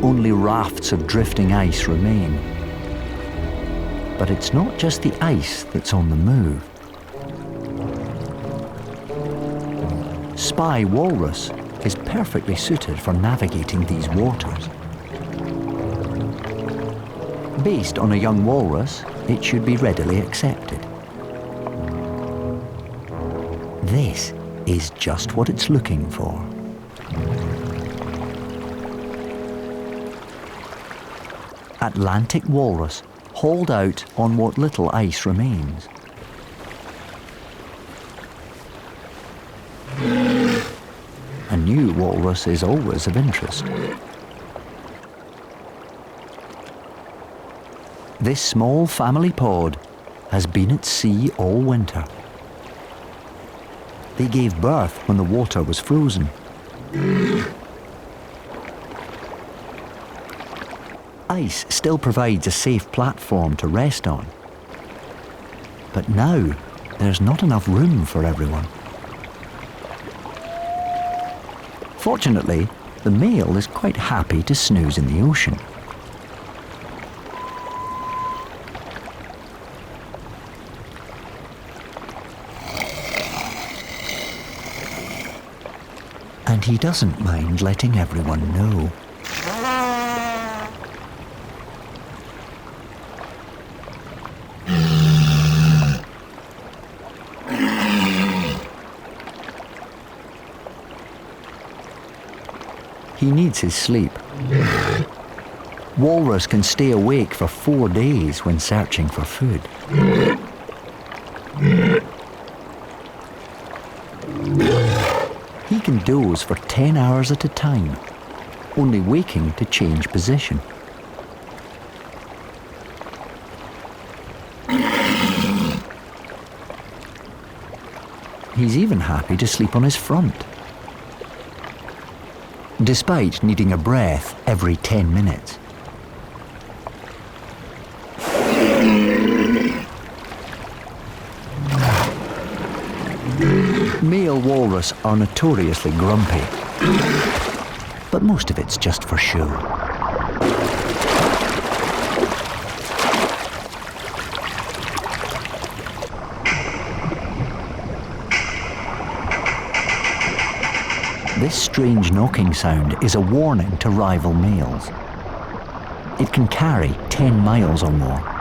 only rafts of drifting ice remain. But it's not just the ice that's on the move. Spy Walrus is perfectly suited for navigating these waters. Based on a young walrus, it should be readily accepted. This is just what it's looking for. Atlantic walrus hauled out on what little ice remains. A new walrus is always of interest. This small family pod has been at sea all winter. They gave birth when the water was frozen. Ice still provides a safe platform to rest on. But now, there's not enough room for everyone. Fortunately, the male is quite happy to snooze in the ocean. And he doesn't mind letting everyone know. He needs his sleep. Walrus can stay awake for 4 days when searching for food. He can doze for 10 hours at a time, only waking to change position. He's even happy to sleep on his front, despite needing a breath every 10 minutes. Male walrus are notoriously grumpy, but most of it's just for show. This strange knocking sound is a warning to rival males. It can carry 10 miles or more.